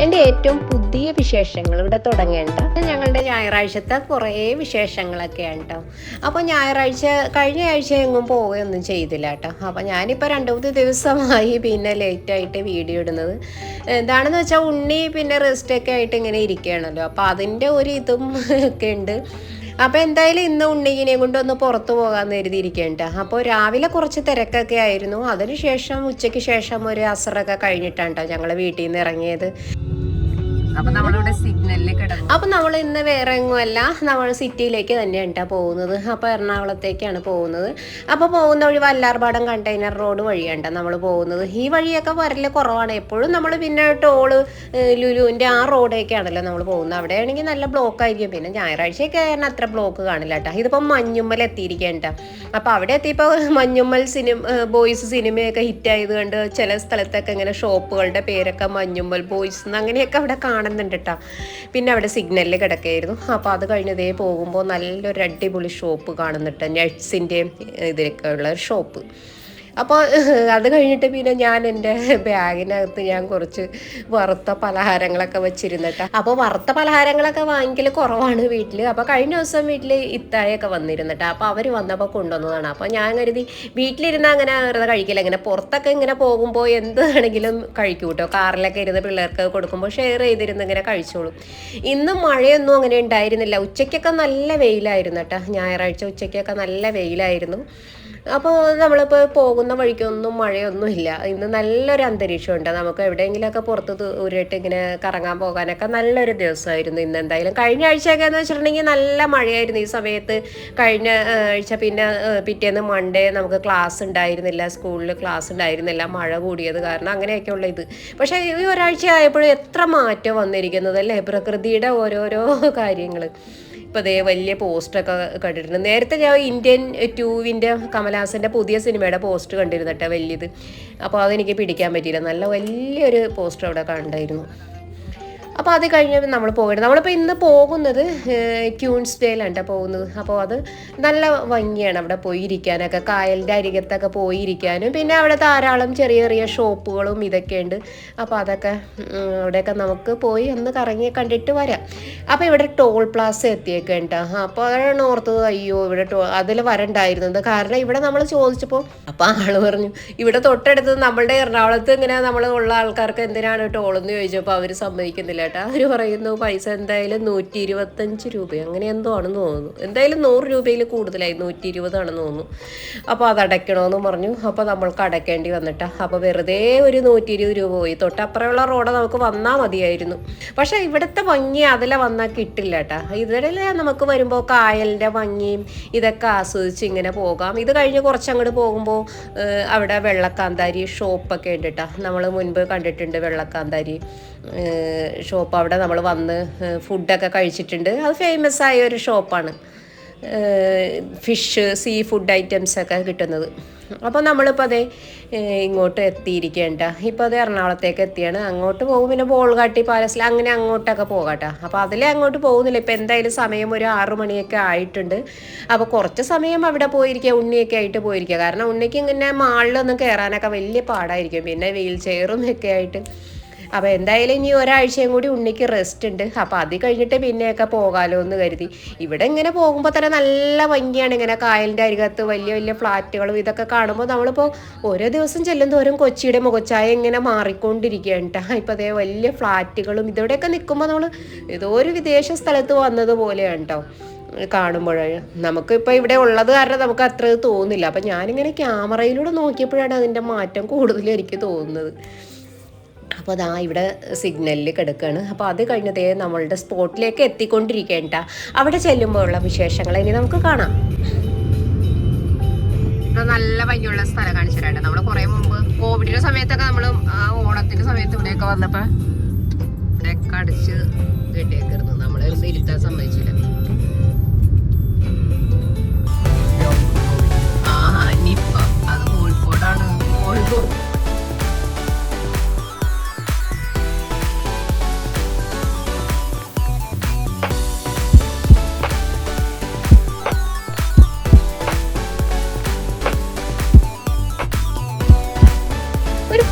Weekend ഏറ്റവും പുതിയ വിശേഷങ്ങൾ ഇവിടെ തുടങ്ങേണ്ട ഞങ്ങളുടെ ഞായറാഴ്ചത്തെ കുറേ വിശേഷങ്ങളൊക്കെയാണ് കേട്ടോ. അപ്പോൾ കഴിഞ്ഞ ആഴ്ച എങ്ങും പോവുകയൊന്നും ചെയ്തില്ല കേട്ടോ. അപ്പോൾ ഞാനിപ്പോൾ 2-3 ദിവസമായി പിന്നെ ലേറ്റായിട്ട് വീഡിയോ ഇടുന്നത്. എന്താണെന്ന് വെച്ചാൽ ഉണ്ണി പിന്നെ റെസ്റ്റൊക്കെ ആയിട്ട് ഇങ്ങനെ ഇരിക്കുകയാണല്ലോ. അപ്പോൾ അതിൻ്റെ ഒരു ഇതും ഒക്കെ ഉണ്ട്. അപ്പോൾ എന്തായാലും ഇന്ന് ഉണ്ണിനെ കൊണ്ടൊന്ന് പുറത്തു പോകാമെന്ന് കരുതിയിരിക്കേണ്ട. അപ്പോൾ രാവിലെ കുറച്ച് തിരക്കൊക്കെ ആയിരുന്നു. അതിനുശേഷം ഉച്ചയ്ക്ക് ശേഷം ഒരു അസറൊക്കെ കഴിഞ്ഞിട്ടാണ് കേട്ടോ ഞങ്ങൾ വീട്ടിൽ നിന്ന് ഇറങ്ങിയത്. അപ്പൊ നമ്മളിവിടെ സിഗ്നലിൽ കിടന്നു. അപ്പൊ നമ്മൾ ഇന്ന് വേറെ എങ്ങുമല്ല, നമ്മൾ സിറ്റിയിലേക്ക് തന്നെയാണ് പോകുന്നത്. അപ്പൊ എറണാകുളത്തേക്കാണ് പോകുന്നത്. അപ്പൊ പോകുന്ന വഴി വല്ലാർപാടം കണ്ടെയ്നർ റോഡ് വഴിയാണ് നമ്മൾ പോകുന്നത്. ഈ വഴിയൊക്കെ വരല് കുറവാണ്. എപ്പോഴും നമ്മൾ പിന്നെ ടോള് ലുലുവിന്റെ ആ റോഡേക്കാണല്ലോ നമ്മൾ പോകുന്നത്. അവിടെയാണെങ്കിൽ നല്ല ബ്ലോക്ക് ആയിരിക്കും. പിന്നെ ഞായറാഴ്ചയൊക്കെ ആയിരുന്നു അത്ര ബ്ലോക്ക് കാണില്ല കേട്ടോ. ഇതിപ്പോ മഞ്ഞുമ്മൽ എത്തിയിരിക്കേണ്ട. അപ്പൊ അവിടെ എത്തിയപ്പോൾ മഞ്ഞുമ്മൽ ബോയ്സ് സിനിമയൊക്കെ ഹിറ്റായത് കണ്ട് ചില സ്ഥലത്തൊക്കെ ഇങ്ങനെ ഷോപ്പുകളുടെ പേരൊക്കെ മഞ്ഞുമ്മൽ ബോയ്സ് അങ്ങനെയൊക്കെ അവിടെ കാണുന്നുണ്ട് കേട്ടോ. പിന്നെ അവിടെ സിഗ്നലിൽ കിടക്കുകയായിരുന്നു. അപ്പോൾ അത് കഴിഞ്ഞതേ പോകുമ്പോൾ നല്ലൊരു അടിപൊളി ഷോപ്പ് കാണുന്നുണ്ട്, നട്ട്സിൻ്റെയും ഇതിലൊക്കെ ഉള്ള ഒരു ഷോപ്പ്. അപ്പോൾ അത് കഴിഞ്ഞിട്ട് പിന്നെ ഞാൻ എൻ്റെ ബാഗിനകത്ത് ഞാൻ കുറച്ച് വറുത്ത പലഹാരങ്ങളൊക്കെ വെച്ചിരുന്നിട്ട്. അപ്പോൾ വറുത്ത പലഹാരങ്ങളൊക്കെ വാങ്ങിക്കൽ കുറവാണ് വീട്ടിൽ. അപ്പോൾ കഴിഞ്ഞ ദിവസം വീട്ടിൽ ഇത്തായൊക്കെ വന്നിരുന്നിട്ട്. അപ്പോൾ അവർ വന്നപ്പോൾ കൊണ്ടുവന്നതാണ്. അപ്പോൾ ഞാൻ കരുതി വീട്ടിലിരുന്ന് അങ്ങനെ വെറുതെ കഴിക്കില്ല, ഇങ്ങനെ പുറത്തൊക്കെ ഇങ്ങനെ പോകുമ്പോൾ എന്താണെങ്കിലും കഴിക്കും കേട്ടോ. കാറിലൊക്കെ ഇരുന്ന് പിള്ളേർക്ക് കൊടുക്കുമ്പോൾ ഷെയർ ചെയ്തിരുന്ന് ഇങ്ങനെ കഴിച്ചോളും. ഇന്നും മഴയൊന്നും അങ്ങനെ ഉണ്ടായിരുന്നില്ല. ഉച്ചയ്ക്കൊക്കെ നല്ല വെയിലായിരുന്നു കേട്ടോ. ഞായറാഴ്ച ഉച്ചയ്ക്കൊക്കെ നല്ല വെയിലായിരുന്നു. അപ്പോൾ നമ്മളിപ്പോൾ പോകുന്ന വഴിക്കൊന്നും മഴയൊന്നും ഇല്ല. ഇന്ന് നല്ലൊരു അന്തരീക്ഷമുണ്ട്. നമുക്ക് എവിടെയെങ്കിലുമൊക്കെ പുറത്ത് ദൂരമായിട്ട് ഇങ്ങനെ കറങ്ങാൻ പോകാനൊക്കെ നല്ലൊരു ദിവസമായിരുന്നു ഇന്ന്. എന്തായാലും കഴിഞ്ഞ ആഴ്ചയൊക്കെ എന്ന് വെച്ചിട്ടുണ്ടെങ്കിൽ നല്ല മഴയായിരുന്നു ഈ സമയത്ത്. കഴിഞ്ഞ ആഴ്ച പിന്നെ പിറ്റേന്ന് മൺഡേ നമുക്ക് ക്ലാസ് ഉണ്ടായിരുന്നില്ല, സ്കൂളിൽ ക്ലാസ് ഉണ്ടായിരുന്നില്ല, മഴ കൂടിയത് കാരണം. അങ്ങനെയൊക്കെയുള്ള ഇത്. പക്ഷേ ഈ ഒരാഴ്ച ആയപ്പോഴും എത്ര മാറ്റം വന്നിരിക്കുന്നത് അല്ലേ, പ്രകൃതിയുടെ ഓരോരോ കാര്യങ്ങൾ. ഇപ്പോൾ അതേ വലിയ പോസ്റ്റൊക്കെ കണ്ടിട്ടുണ്ട്. നേരത്തെ ഞാൻ ഇന്ത്യൻ 2 കമലഹാസൻ്റെ പുതിയ സിനിമയുടെ പോസ്റ്റ് കണ്ടിരുന്നു കേട്ടോ, വലിയത്. അപ്പോൾ അതെനിക്ക് പിടിക്കാൻ പറ്റിയില്ല. നല്ല വലിയൊരു പോസ്റ്റർ അവിടെ കണ്ടായിരുന്നു. അപ്പോൾ അത് കഴിഞ്ഞപ്പോൾ നമ്മൾ പോകേണ്ടത്, നമ്മളിപ്പോൾ ഇന്ന് പോകുന്നത് ക്യൂൻസ്ഡേയിലാണ് പോകുന്നത്. അപ്പോൾ അത് നല്ല ഭംഗിയാണ് അവിടെ പോയിരിക്കാനൊക്കെ, കായലിൻ്റെ അരികത്തൊക്കെ പോയിരിക്കാനും. പിന്നെ അവിടെ ധാരാളം ചെറിയ ചെറിയ ഷോപ്പുകളും ഇതൊക്കെ ഉണ്ട്. അപ്പോൾ അതൊക്കെ അവിടെയൊക്കെ നമുക്ക് പോയി ഒന്ന് കറങ്ങി കണ്ടിട്ട് വരാം. അപ്പോൾ ഇവിടെ ടോൾ പ്ലാസ എത്തിയൊക്കെ ഉണ്ട്. അപ്പോൾ അതാണ് ഓർത്തത്, അയ്യോ ഇവിടെ അതിൽ വരണ്ടായിരുന്നത്. കാരണം ഇവിടെ നമ്മൾ ചോദിച്ചപ്പോൾ അപ്പോൾ ആൾ പറഞ്ഞു ഇവിടെ തൊട്ടടുത്ത് നമ്മളുടെ എറണാകുളത്ത് ഇങ്ങനെ നമ്മൾ ഉള്ള ആൾക്കാർക്ക് എന്തിനാണ് ടോളെന്ന് ചോദിച്ചപ്പോൾ അവർ സമ്മതിക്കുന്നില്ല. അവർ പറയുന്നു പൈസ എന്തായാലും 125 രൂപ അങ്ങനെ എന്തോ ആണെന്ന് തോന്നുന്നു. എന്തായാലും 100 രൂപയിൽ കൂടുതലായി, 120 ആണെന്ന് തോന്നുന്നു. അപ്പോൾ അത് അടയ്ക്കണമെന്ന് പറഞ്ഞു. അപ്പോൾ നമ്മൾക്ക് അടയ്ക്കേണ്ടി വന്നിട്ടാ. അപ്പോൾ വെറുതെ ഒരു 120 രൂപ പോയി. തൊട്ടപ്പുറമുള്ള റോഡ് നമുക്ക് വന്നാൽ മതിയായിരുന്നു. പക്ഷേ ഇവിടുത്തെ ഭംഗി അതിലെ വന്നാൽ കിട്ടില്ല കേട്ടോ. ഇതിലെ നമുക്ക് വരുമ്പോൾ കായലിൻ്റെ ഭംഗിയും ഇതൊക്കെ ആസ്വദിച്ച് ഇങ്ങനെ പോകാം. ഇത് കഴിഞ്ഞ് കുറച്ചങ്ങോട്ട് പോകുമ്പോൾ അവിടെ വെള്ളക്കാന്താരി ഷോപ്പൊക്കെ ഉണ്ട് കേട്ടോ. നമ്മൾ മുൻപ് കണ്ടിട്ടുണ്ട് വെള്ളക്കാന്താരി ഷോപ്പ്. അവിടെ നമ്മൾ വന്ന് ഫുഡൊക്കെ കഴിച്ചിട്ടുണ്ട്. അത് ഫേമസ് ആയ ഒരു ഷോപ്പാണ്, ഫിഷ് സീ ഫുഡ് ഐറ്റംസൊക്കെ കിട്ടുന്നത്. അപ്പോൾ നമ്മളിപ്പോൾ അതേ ഇങ്ങോട്ട് എത്തിയിരിക്കേണ്ട. ഇപ്പോൾ അത് എറണാകുളത്തേക്ക് എത്തിയാണ്. അങ്ങോട്ട് പോകും, പിന്നെ ബോൾഗാട്ടി പാലസിൽ അങ്ങനെ അങ്ങോട്ടൊക്കെ പോകാട്ടോ. അപ്പോൾ അതിലേ അങ്ങോട്ട് പോകുന്നില്ല. ഇപ്പോൾ എന്തായാലും സമയം ഒരു 6 മണിയൊക്കെ ആയിട്ടുണ്ട്. അപ്പോൾ കുറച്ച് സമയം അവിടെ പോയിരിക്കുക, ഉണ്ണിയൊക്കെ ആയിട്ട് പോയിരിക്കുക. കാരണം ഉണ്ണിക്ക് ഇങ്ങനെ മാളിലൊന്നും കയറാനൊക്കെ വലിയ പാടായിരിക്കും, പിന്നെ വീൽ ചെയറും ഒക്കെ ആയിട്ട്. അപ്പോൾ എന്തായാലും ഇനി ഒരാഴ്ചയും കൂടി ഉണ്ണിക്ക് റെസ്റ്റ് ഉണ്ട്. അപ്പോൾ അത് കഴിഞ്ഞിട്ട് പിന്നെയൊക്കെ പോകാമല്ലോ എന്ന് കരുതി. ഇവിടെ ഇങ്ങനെ പോകുമ്പോൾ തന്നെ നല്ല ഭംഗിയാണ്. ഇങ്ങനെ കായലിൻ്റെ അരികത്ത് വലിയ വലിയ ഫ്ലാറ്റുകളും ഇതൊക്കെ കാണുമ്പോൾ നമ്മളിപ്പോൾ ഓരോ ദിവസം ചെല്ലും തോറും കൊച്ചിയുടെ മുഖച്ഛായ ഇങ്ങനെ മാറിക്കൊണ്ടിരിക്കുകയാണ് കേട്ടോ. ഇപ്പോൾ അതേ വലിയ ഫ്ലാറ്റുകളും ഇതോടെയൊക്കെ നിൽക്കുമ്പോൾ നമ്മൾ ഏതോ ഒരു വിദേശ സ്ഥലത്ത് വന്നതുപോലെയാണ് കേട്ടോ കാണുമ്പോഴേ. നമുക്കിപ്പോൾ ഇവിടെ ഉള്ളത് കാരണം നമുക്ക് അത്ര തോന്നില്ല. അപ്പം ഞാനിങ്ങനെ ക്യാമറയിലൂടെ നോക്കിയപ്പോഴാണ് അതിൻ്റെ മാറ്റം കൂടുതലും എനിക്ക് തോന്നുന്നത്. അപ്പോൾ അതാ ഇവിടെ സിഗ്നലിൽ കിടക്കുകയാണ്. അപ്പോൾ അത് കഴിഞ്ഞതേ നമ്മളുടെ സ്പോട്ടിലേക്ക് എത്തിക്കൊണ്ടിരിക്കേണ്ട. അവിടെ ചെല്ലുമ്പോഴുള്ള വിശേഷങ്ങൾ ഇനി നമുക്ക് കാണാം. നല്ല ഭംഗിയുള്ള സ്ഥലം കാണിച്ചിട്ടുണ്ട്. നമ്മൾ കുറേ മുമ്പ് കോവിഡിന്റെ സമയത്തൊക്കെ നമ്മൾ ഓണത്തിന്റെ സമയത്ത് ഇവിടെയൊക്കെ വന്നപ്പോൾ ഇവിടെയൊക്കെ അടിച്ച് കെട്ടിയേക്കിരുന്നു. നമ്മളെ ഇരുത്താൻ സമ്മതിച്ചില്ല. അത് കോഴിക്കോടാണ്. കോഴിക്കോട്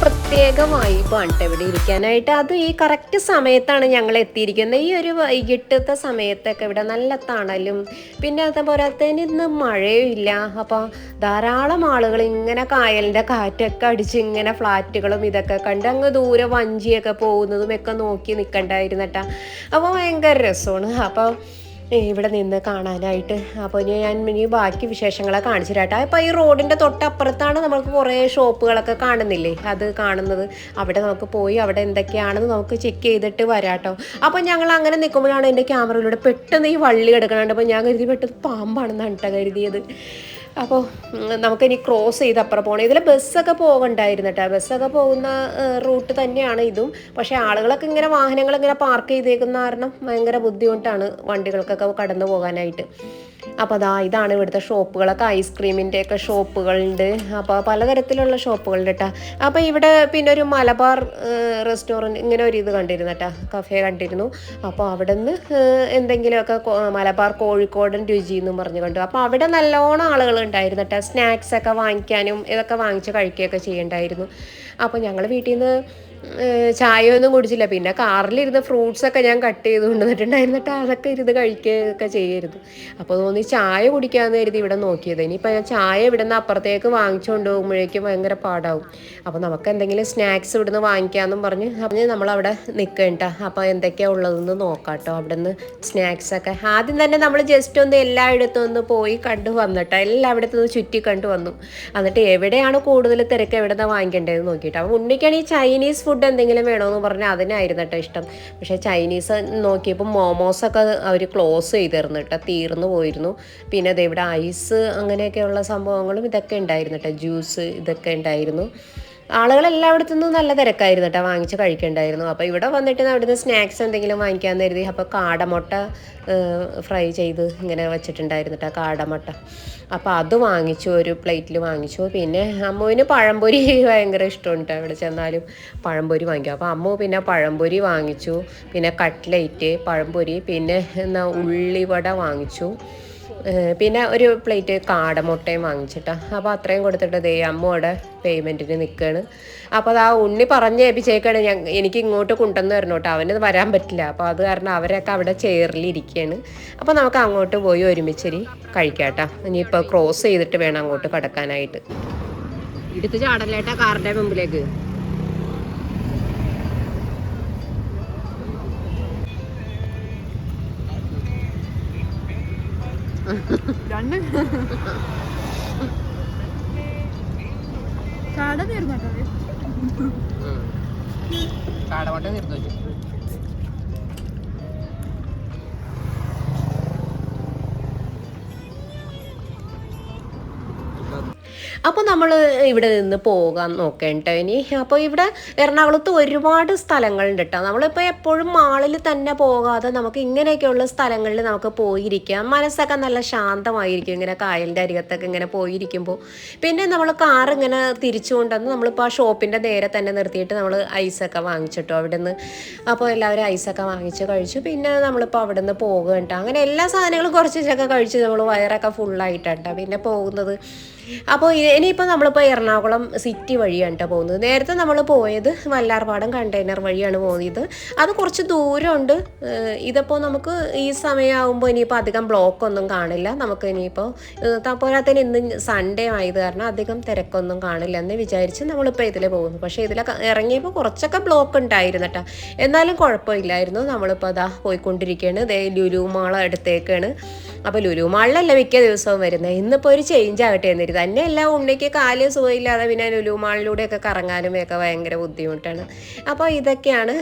പ്രത്യേക പ്രത്യേക വൈബാണ് കേട്ടോ ഇവിടെ ഇരിക്കാനായിട്ട്. അത് ഈ കറക്റ്റ് സമയത്താണ് ഞങ്ങൾ എത്തിയിരിക്കുന്നത്. ഈ ഒരു വൈകിട്ടത്തെ സമയത്തൊക്കെ ഇവിടെ നല്ല തണലും പിന്നെ അതുപോലെ തന്നെ ഇന്ന് മഴയും ഇല്ല. അപ്പോൾ ധാരാളം ആളുകൾ ഇങ്ങനെ കായലിൻ്റെ കാറ്റൊക്കെ അടിച്ച് ഇങ്ങനെ ഫ്ലാറ്റുകളും ഇതൊക്കെ കണ്ട് അങ്ങ് ദൂരെ വഞ്ചിയൊക്കെ പോകുന്നതും ഒക്കെ നോക്കി നിൽക്കണ്ടായിരുന്നട്ടാ. അപ്പോൾ ഭയങ്കര രസമാണ് അപ്പോൾ ഇവിടെ നിന്ന് കാണാനായിട്ട്. അപ്പോൾ ഞാൻ ഇനി ബാക്കി വിശേഷങ്ങളെ കാണിച്ചു തരാട്ടോ. അപ്പോൾ ഈ റോഡിൻ്റെ തൊട്ടപ്പുറത്താണ് നമുക്ക് കുറേ ഷോപ്പുകളൊക്കെ കാണുന്നില്ലേ, അത് കാണുന്നത്. അവിടെ നമുക്ക് പോയി അവിടെ എന്തൊക്കെയാണെന്ന് നമുക്ക് ചെക്ക് ചെയ്തിട്ട് വരാട്ടോ. അപ്പോൾ ഞങ്ങൾ അങ്ങനെ നിൽക്കുമ്പോഴാണ് എൻ്റെ ക്യാമറയിലൂടെ പെട്ടെന്ന് ഈ വള്ളി കിടക്കണുണ്ട്. അപ്പോൾ ഞാൻ കരുതി പെട്ടെന്ന് പാമ്പാണെന്നാണ് കേട്ടോ കരുതിയത്. അപ്പോൾ നമുക്കിനി ക്രോസ് ചെയ്ത് അപ്പുറം പോകണം. ഇതിൽ ബസ്സൊക്കെ പോകണ്ടായിരുന്നു കേട്ടോ. ബസ്സൊക്കെ പോകുന്ന റൂട്ട് തന്നെയാണ് ഇതും. പക്ഷേ ആളുകളൊക്കെ ഇങ്ങനെ വാഹനങ്ങളിങ്ങനെ പാർക്ക് ചെയ്തേക്കുന്ന കാരണം ഭയങ്കര ബുദ്ധിമുട്ടാണ് വണ്ടികൾക്കൊക്കെ കടന്നു പോകാനായിട്ട്. അപ്പോൾ ഇതാണ് ഇവിടുത്തെ ഷോപ്പുകളൊക്കെ. ഐസ്ക്രീമിൻ്റെയൊക്കെ ഷോപ്പുകളുണ്ട്. അപ്പോൾ പലതരത്തിലുള്ള ഷോപ്പുകളുണ്ട് കേട്ടോ. അപ്പോൾ ഇവിടെ പിന്നെ ഒരു മലബാർ റെസ്റ്റോറൻറ്റ് ഇങ്ങനെ ഒരു ഇത് കണ്ടിരുന്നു കേട്ടോ, കഫേ കണ്ടിരുന്നു. അപ്പോൾ അവിടെ നിന്ന് എന്തെങ്കിലുമൊക്കെ മലബാർ കോഴിക്കോടൻ രുചി എന്നും പറഞ്ഞു കണ്ടു. അപ്പോൾ അവിടെ നല്ലോണം ആളുകൾ ഉണ്ടായിരുന്നു കേട്ടോ. സ്നാക്സൊക്കെ വാങ്ങിക്കാനും ഇതൊക്കെ വാങ്ങിച്ച് കഴിക്കുകയൊക്കെ ചെയ്യണ്ടായിരുന്നു. അപ്പോൾ ഞങ്ങൾ വീട്ടിൽ നിന്ന് ചായ ഒന്നും കുടിച്ചില്ല. പിന്നെ കാറിലിരുന്ന് ഫ്രൂട്ട്സൊക്കെ ഞാൻ കട്ട് ചെയ്ത് കൊണ്ടുവന്നിട്ടുണ്ടായിരുന്നു കേട്ടോ. അതൊക്കെ ഇരുന്ന് കഴിക്കുകയൊക്കെ ചെയ്യായിരുന്നു. അപ്പോൾ തോന്നി ചായ കുടിക്കാമെന്ന് കരുതി ഇവിടെ നോക്കിയത്. ഇനിയിപ്പോൾ ഞാൻ ചായ ഇവിടെ നിന്ന് അപ്പുറത്തേക്ക് വാങ്ങിച്ചുകൊണ്ട് പോകുമ്പോഴേക്കും ഭയങ്കര പാടാവും. അപ്പോൾ നമുക്ക് എന്തെങ്കിലും സ്നാക്സ് ഇവിടുന്ന് വാങ്ങിക്കാമെന്നും പറഞ്ഞ് നമ്മളവിടെ നിൽക്കേണ്ട. അപ്പോൾ എന്തൊക്കെയാണ് ഉള്ളതെന്ന് നോക്കാം കേട്ടോ. അവിടെ നിന്ന് സ്നാക്സൊക്കെ ആദ്യം തന്നെ നമ്മൾ ജസ്റ്റ് ഒന്ന് എല്ലായിടത്തും ഒന്ന് പോയി കണ്ടു വന്നിട്ടോ. എല്ലായിടത്തും ഒന്ന് ചുറ്റി കണ്ടു വന്നു. എന്നിട്ട് എവിടെയാണ് കൂടുതൽ തിരക്ക് എവിടെ നിന്നാണ് വാങ്ങിക്കേണ്ടതെന്ന് നോക്കിയിട്ട്. അപ്പോൾ ഉണ്ണിക്കാണ് ഈ ചൈനീസ് ഫുഡ് എന്തെങ്കിലും വേണമെന്ന് പറഞ്ഞാൽ അതിനായിരുന്നു കേട്ടോ ഇഷ്ടം. പക്ഷേ ചൈനീസ് നോക്കിയപ്പോൾ മോമോസൊക്കെ അവർ ക്ലോസ് ചെയ്തിരുന്നു കേട്ടോ, തീർന്നു പോയിരുന്നു. പിന്നെ അത് ഇവിടെ ഐസ് അങ്ങനെയൊക്കെയുള്ള സംഭവങ്ങളും ഇതൊക്കെ ഉണ്ടായിരുന്നു കേട്ടോ, ജ്യൂസ് ഇതൊക്കെ ഉണ്ടായിരുന്നു. ആളുകളെല്ലായിടത്തുനിന്നും നല്ല തിരക്കായിരുന്നു കേട്ടോ, വാങ്ങിച്ച് കഴിക്കണ്ടായിരുന്നു. അപ്പോൾ ഇവിടെ വന്നിട്ട് അവിടുന്ന് സ്നാക്സ് എന്തെങ്കിലും വാങ്ങിക്കാമെന്ന് കരുതി. അപ്പോൾ കാടമുട്ട ഫ്രൈ ചെയ്ത് ഇങ്ങനെ വെച്ചിട്ടുണ്ടായിരുന്നു കേട്ടോ, കാടമുട്ട. അപ്പോൾ അത് വാങ്ങിച്ചു, ഒരു പ്ലേറ്റിൽ വാങ്ങിച്ചു. പിന്നെ അമ്മുവിന് പഴംപൊരി ഭയങ്കര ഇഷ്ടമാണ് കേട്ടോ, ഇവിടെ ചെന്നാലും പഴംപൊരി വാങ്ങിക്കും. അപ്പോൾ അമ്മു പിന്നെ പഴംപൊരി വാങ്ങിച്ചു, പിന്നെ കട്ട്ലേറ്റ്, പഴംപൊരി, പിന്നെ ഉള്ളിവട വാങ്ങിച്ചു, പിന്നെ ഒരു പ്ലേറ്റ് കാടമുട്ടയും വാങ്ങിച്ചിട്ടാ. അപ്പോൾ അത്രയും കൊടുത്തിട്ട് അമ്മയുടെ പേയ്മെൻറ്റിന് നിൽക്കുകയാണ്. അപ്പോൾ ഉണ്ണി പറഞ്ഞ് ഏൽപ്പിച്ചേക്കാണ് എനിക്ക് ഇങ്ങോട്ട് കൊണ്ടുവന്ന് തരണം കേട്ടോ, അവന് വരാൻ പറ്റില്ല. അപ്പോൾ അത് കാരണം അവരൊക്കെ അവിടെ ചെയറിലിരിക്കുകയാണ്. അപ്പോൾ നമുക്ക് അങ്ങോട്ട് പോയി ഒരുമിച്ചൊരു കഴിക്കാം കേട്ടോ. ഇനിയിപ്പോൾ ക്രോസ് ചെയ്തിട്ട് വേണം അങ്ങോട്ട് കടക്കാനായിട്ട്. എടുത്ത് ചാടല്ലേട്ടാ കാറിൻ്റെ മുമ്പിലേക്ക്. കാടമുട്ട തീർന്നു. അപ്പോൾ നമ്മൾ ഇവിടെ നിന്ന് പോകാൻ നോക്കേണ്ട ഇനി. അപ്പോൾ ഇവിടെ എറണാകുളത്ത് ഒരുപാട് സ്ഥലങ്ങളുണ്ട് കേട്ടോ. നമ്മളിപ്പോൾ എപ്പോഴും മാളിൽ തന്നെ പോകാതെ നമുക്ക് ഇങ്ങനെയൊക്കെയുള്ള സ്ഥലങ്ങളിൽ നമുക്ക് പോയിരിക്കാം. മനസ്സൊക്കെ നല്ല ശാന്തമായിരിക്കും ഇങ്ങനെ കായലിൻ്റെ അരികത്തൊക്കെ ഇങ്ങനെ പോയിരിക്കുമ്പോൾ. പിന്നെ നമ്മൾ കാർ ഇങ്ങനെ തിരിച്ചു കൊണ്ടുവന്ന് നമ്മളിപ്പോൾ ആ ഷോപ്പിൻ്റെ നേരെ തന്നെ നിർത്തിയിട്ട് നമ്മൾ ഐസൊക്കെ വാങ്ങിച്ചിട്ടോ അവിടെ നിന്ന്. അപ്പോൾ എല്ലാവരും ഐസൊക്കെ വാങ്ങിച്ച് കഴിച്ചു. പിന്നെ നമ്മളിപ്പോൾ അവിടെ നിന്ന് പോകുക. അങ്ങനെ എല്ലാ സാധനങ്ങളും കുറച്ചൊക്കെ കഴിച്ച് നമ്മൾ വയറൊക്കെ ഫുള്ളായിട്ടാണ് പിന്നെ പോകുന്നത്. അപ്പോൾ ഇനിയിപ്പോൾ നമ്മളിപ്പോൾ എറണാകുളം സിറ്റി വഴിയാണ് കേട്ടോ പോകുന്നത്. നേരത്തെ നമ്മൾ പോയത് വല്ലാർപാടം കണ്ടെയ്നർ വഴിയാണ് പോകുന്നത്. അത് കുറച്ച് ദൂരമുണ്ട്. ഇതിപ്പോൾ നമുക്ക് ഈ സമയമാകുമ്പോൾ ഇനിയിപ്പോൾ അധികം ബ്ലോക്കൊന്നും കാണില്ല. നമുക്ക് ഇനിയിപ്പോൾ പോരാത്തതിന് ഇന്ന് സൺഡേ ആയത് കാരണം അധികം തിരക്കൊന്നും കാണില്ല എന്ന് വിചാരിച്ച് നമ്മളിപ്പോൾ ഇതിൽ പോകുന്നു. പക്ഷേ ഇതിലൊക്കെ ഇറങ്ങിയപ്പോൾ കുറച്ചൊക്കെ ബ്ലോക്ക് ഉണ്ടായിരുന്നു കേട്ടോ. എന്നാലും കുഴപ്പമില്ലായിരുന്നു. നമ്മളിപ്പോൾ പോയിക്കൊണ്ടിരിക്കുകയാണ്. ലുലു മാൾ അടുത്തേക്കാണ്. അപ്പോൾ ലുലു മാളിലല്ല മിക്ക ദിവസവും വരുന്നത്. ഇന്നിപ്പോൾ ഒരു ചേഞ്ച് ആകട്ടെ എന്നിട്ട് തന്നെ. എല്ലാം ഉണ്ണിക്ക് കാല് സുഖമില്ലാതെ പിന്നെ ലുലു മാളിലൂടെയൊക്കെ കറങ്ങാനും ഒക്കെ ഭയങ്കര ബുദ്ധിമുട്ടാണ്. അപ്പോൾ ഇതൊക്കെയാണ്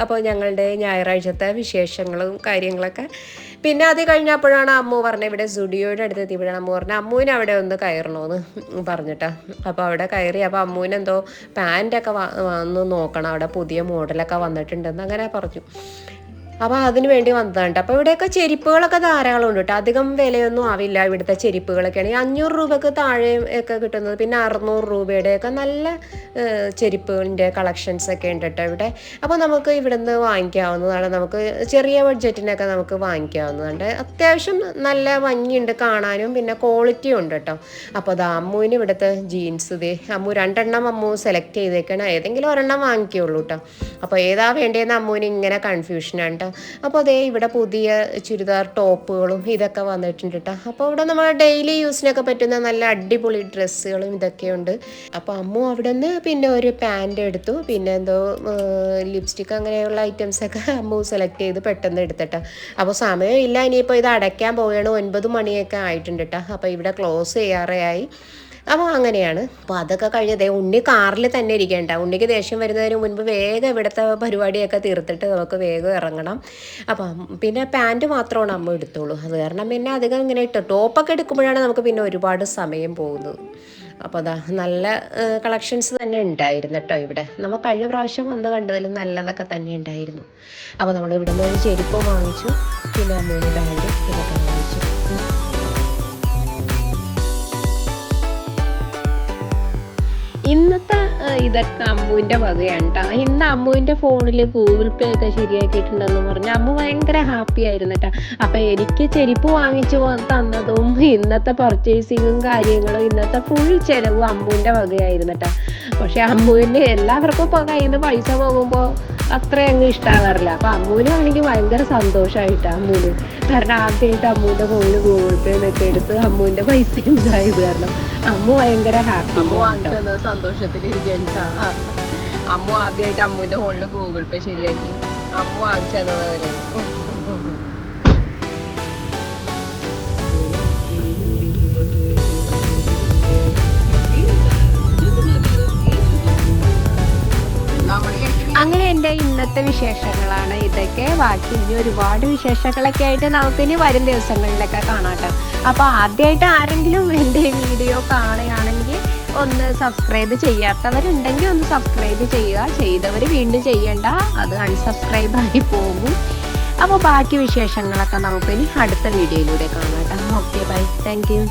അപ്പോൾ ഞങ്ങളുടെ ഞായറാഴ്ചത്തെ വിശേഷങ്ങളും കാര്യങ്ങളൊക്കെ. പിന്നെ അത് കഴിഞ്ഞപ്പോഴാണ് അമ്മു പറഞ്ഞത്, ഇവിടെ സ്റ്റുഡിയോയുടെ അടുത്ത് എത്തിയപ്പോഴാണ് അമ്മു പറഞ്ഞത് അമ്മുവിന് അവിടെ ഒന്ന് കയറണമെന്ന് പറഞ്ഞിട്ടാ. അപ്പോൾ അവിടെ കയറി. അപ്പോൾ അമ്മുവിനെന്തോ പാൻറ്റൊക്കെ വന്ന് നോക്കണം, അവിടെ പുതിയ മോഡലൊക്കെ വന്നിട്ടുണ്ടെന്ന് അങ്ങനെ പറഞ്ഞു. അപ്പോൾ അതിന് വേണ്ടി വന്നതാണ്. അപ്പോൾ ഇവിടെയൊക്കെ ചെരുപ്പുകളൊക്കെ ധാരാളം ഉണ്ട് കേട്ടോ. അധികം വിലയൊന്നും ആവില്ല ഇവിടുത്തെ ചെരുപ്പുകളൊക്കെയാണ്. 500 രൂപയ്ക്ക് താഴെ ഒക്കെ കിട്ടുന്നത്. പിന്നെ 600 രൂപയുടെയൊക്കെ നല്ല ചെരുപ്പിൻ്റെ കളക്ഷൻസ് ഒക്കെ ഉണ്ട് കേട്ടോ ഇവിടെ. അപ്പോൾ നമുക്ക് ഇവിടുന്ന് വാങ്ങിക്കാവുന്നതാണ്. നമുക്ക് ചെറിയ ബഡ്ജറ്റിനൊക്കെ നമുക്ക് വാങ്ങിക്കാവുന്നതുണ്ട്. അത്യാവശ്യം നല്ല ഭംഗിയുണ്ട് കാണാനും, പിന്നെ ക്വാളിറ്റി ഉണ്ട് കേട്ടോ. അപ്പോൾ അത് അമ്മുവിന് ഇവിടുത്തെ ജീൻസ് ഇതേ അമ്മു 2 എണ്ണം അമ്മു സെലക്ട് ചെയ്തേക്കണം. ഏതെങ്കിലും ഒരെണ്ണം വാങ്ങിക്കുള്ളൂ കേട്ടോ. അപ്പോൾ ഏതാ വേണ്ടതെന്ന് അമ്മുവിന് ഇങ്ങനെ കൺഫ്യൂഷനാണ് കേട്ടോ. അപ്പോൾ അതേ ഇവിടെ പുതിയ ചുരിദാർ ടോപ്പുകളും ഇതൊക്കെ വന്നിട്ടുണ്ട് കേട്ടോ. അപ്പോൾ ഇവിടെ നമ്മൾ ഡെയിലി യൂസിനൊക്കെ പറ്റുന്ന നല്ല അടിപൊളി ഡ്രസ്സുകളും ഇതൊക്കെയുണ്ട്. അപ്പോൾ അമ്മു അവിടെ നിന്ന് പിന്നെ ഒരു പാൻറ് എടുത്തു. പിന്നെ എന്തോ ലിപ്സ്റ്റിക്ക് അങ്ങനെയുള്ള ഐറ്റംസൊക്കെ അമ്മു സെലക്ട് ചെയ്ത് പെട്ടെന്ന് എടുത്തിട്ടോ. അപ്പോൾ സമയമില്ല, ഇനിയിപ്പോൾ ഇത് അടയ്ക്കാൻ പോവുകയാണ്. 9 മണിയൊക്കെ ആയിട്ടുണ്ട് കേട്ടോ. അപ്പോൾ ഇവിടെ ക്ലോസ് ചെയ്യാറേയായി. അപ്പോൾ അങ്ങനെയാണ്. അപ്പോൾ അതൊക്കെ കഴിഞ്ഞതേ ഉണ്ണി കാറിൽ തന്നെ ഇരിക്കേണ്ട. ഉണ്ണിക്ക് ദേഷ്യം വരുന്നതിന് മുൻപ് വേഗം ഇവിടുത്തെ പരിപാടിയൊക്കെ തീർത്തിട്ട് നമുക്ക് വേഗം ഇറങ്ങണം. അപ്പം പിന്നെ പാൻറ്റ് മാത്രമാണ് അമ്മ എടുത്തോളൂ. അത് കാരണം പിന്നെ അധികം ഇങ്ങനെ ടോപ്പൊക്കെ എടുക്കുമ്പോഴാണ് നമുക്ക് പിന്നെ ഒരുപാട് സമയം പോകുന്നത്. അപ്പോൾ അതാ നല്ല കളക്ഷൻസ് തന്നെ ഉണ്ടായിരുന്നു കേട്ടോ ഇവിടെ. നമ്മൾ കഴിഞ്ഞ പ്രാവശ്യം വന്ന് കണ്ടതിലും നല്ലതൊക്കെ തന്നെ ഉണ്ടായിരുന്നു. അപ്പോൾ നമ്മൾ ഇവിടെ നിന്ന് ഒരു ചെരുപ്പ് വാങ്ങിച്ചു. പിന്നെ അമ്മൂന് പാൻറ്റ് ഇതൊക്കെ വാങ്ങിച്ചു. ഇന്നത്തെ ഇതൊക്കെ അമ്മുവിൻ്റെ വകയാണ് കേട്ടോ. ഇന്ന് അമ്മുവിൻ്റെ ഫോണിൽ ഗൂഗിൾ പേ ഒക്കെ ശരിയാക്കിയിട്ടുണ്ടെന്ന് പറഞ്ഞ് അമ്മു ഭയങ്കര ഹാപ്പി ആയിരുന്നു കേട്ടോ. അപ്പം എനിക്ക് ചെരുപ്പ് വാങ്ങിച്ചു തന്നതും ഇന്നത്തെ പർച്ചേസിങ്ങും കാര്യങ്ങളും ഇന്നത്തെ ഫുൾ ചിലവും അമ്മുവിൻ്റെ വകയായിരുന്നു കേട്ടോ. പക്ഷെ അമ്മുവിന് എല്ലാവർക്കും ഇപ്പോൾ കയ്യിൽ നിന്ന് പൈസ പോകുമ്പോൾ അത്ര അങ്ങ് ഇഷ്ടമാകാറില്ല. അപ്പോൾ അമ്മുവിന് ആണെങ്കിൽ ഭയങ്കര സന്തോഷമായിട്ടാണ് അമ്മുവിന്. കാരണം ആദ്യമായിട്ട് അമ്മുവിൻ്റെ ഫോണിൽ ഗൂഗിൾ പേ എന്നൊക്കെ എടുത്ത് അമ്മുവിൻ്റെ പൈസ ഉണ്ടായത് കാരണം അമ്മു ഭയങ്കര ഹാപ്പി. സന്തോഷത്തിലിരിക്കാൻ അമ്മു ആദ്യമായിട്ട് അമ്മുവിന്റെ ഫോണിൽ ഗൂഗിൾ പേ ശരിയാക്കി അമ്മു വാങ്ങിച്ചത്. അങ്ങനെ എൻ്റെ ഇന്നത്തെ വിശേഷങ്ങളാണ് ഇതൊക്കെ. ബാക്കി ഇനി ഒരുപാട് വിശേഷങ്ങളൊക്കെ ആയിട്ട് നമുക്കിനി വരും ദിവസങ്ങളിലൊക്കെ കാണാം. അപ്പോൾ ആദ്യമായിട്ട് ആരെങ്കിലും എൻ്റെ വീഡിയോ കാണുകയാണെങ്കിൽ ഒന്ന് സബ്സ്ക്രൈബ് ചെയ്യാത്തവരുണ്ടെങ്കിൽ ഒന്ന് സബ്സ്ക്രൈബ് ചെയ്യുക. ചെയ്തവർ വീണ്ടും ചെയ്യണ്ട, അത് അൺസബ്സ്ക്രൈബായി പോകും. അപ്പോൾ ബാക്കി വിശേഷങ്ങളൊക്കെ നമുക്കിനി അടുത്ത വീഡിയോയിലൂടെ കാണാം. Okay, bye, thank U.